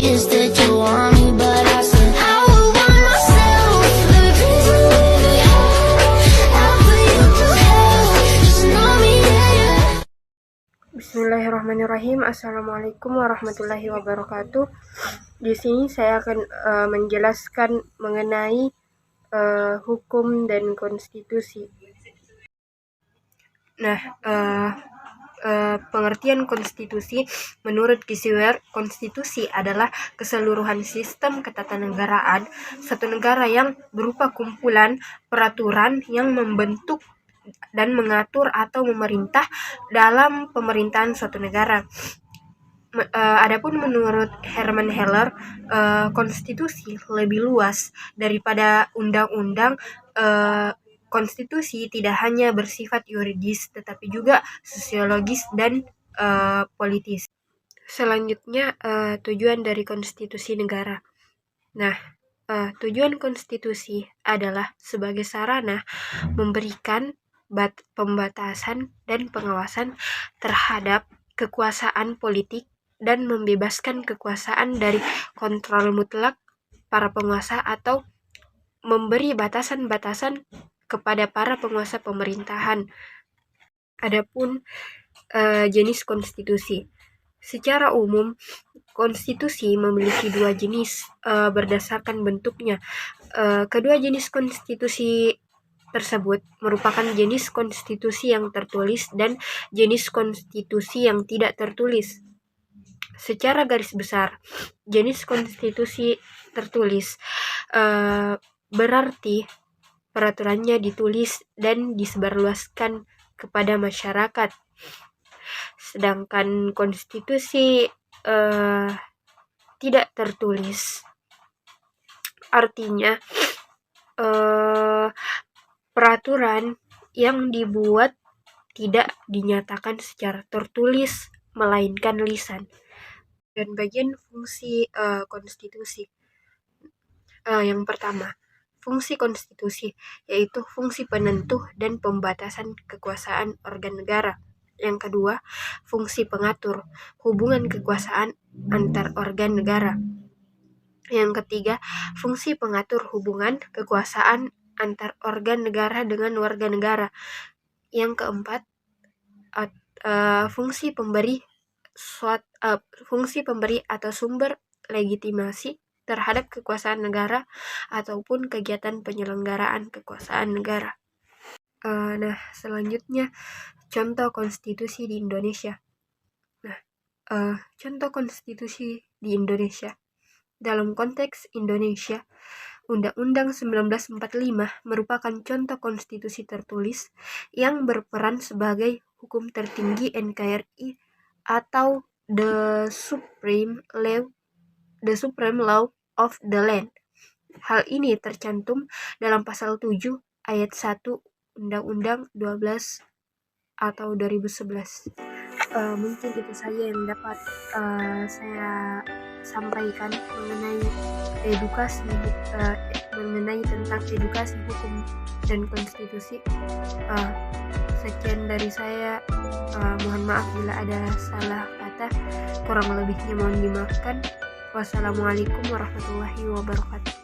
is that you want me, but I said I would want myself. The reason we I'll put you through hell. Just know me, yeah. Bismillahirrahmanirrahim. Assalamualaikum warahmatullahi wabarakatuh. Di sini saya akan menjelaskan mengenai hukum dan konstitusi. Nah, pengertian konstitusi menurut Gisiwer, konstitusi adalah keseluruhan sistem ketatanegaraan satu negara yang berupa kumpulan peraturan yang membentuk dan mengatur atau memerintah dalam pemerintahan suatu negara. Adapun menurut Herman Heller, konstitusi lebih luas daripada undang-undang. Konstitusi tidak hanya bersifat yuridis, tetapi juga sosiologis dan politis. Selanjutnya, tujuan dari konstitusi negara. Nah, tujuan konstitusi adalah sebagai sarana memberikan pembatasan dan pengawasan terhadap kekuasaan politik dan membebaskan kekuasaan dari kontrol mutlak para penguasa atau memberi batasan-batasan kepada para penguasa pemerintahan. Adapun jenis konstitusi. Secara umum, konstitusi memiliki dua jenis berdasarkan bentuknya. Kedua jenis konstitusi tersebut merupakan jenis konstitusi yang tertulis dan jenis konstitusi yang tidak tertulis. Secara garis besar, jenis konstitusi tertulis berarti peraturannya ditulis dan disebarluaskan kepada masyarakat. Sedangkan konstitusi tidak tertulis artinya peraturan yang dibuat tidak dinyatakan secara tertulis, melainkan lisan. Dan bagian fungsi konstitusi. Yang pertama, fungsi konstitusi yaitu fungsi penentu dan pembatasan kekuasaan organ negara. Yang kedua, fungsi pengatur hubungan kekuasaan antar organ negara. Yang ketiga, fungsi pengatur hubungan kekuasaan antar organ negara dengan warga negara. Yang keempat, fungsi pemberi atau sumber legitimasi terhadap kekuasaan negara ataupun kegiatan penyelenggaraan kekuasaan negara. Nah, selanjutnya contoh konstitusi di Indonesia. Nah, contoh konstitusi di Indonesia. Dalam konteks Indonesia, Undang-Undang 1945 merupakan contoh konstitusi tertulis yang berperan sebagai hukum tertinggi NKRI atau the supreme law of the land. Hal ini tercantum dalam pasal 7 ayat 1 Undang-Undang 12 atau 2011. Mungkin itu saja yang dapat saya sampaikan mengenai tentang edukasi hukum dan konstitusi. Sekian dari saya. Mohon maaf bila ada salah kata, kurang lebihnya mohon dimaafkan. Wassalamualaikum warahmatullahi wabarakatuh.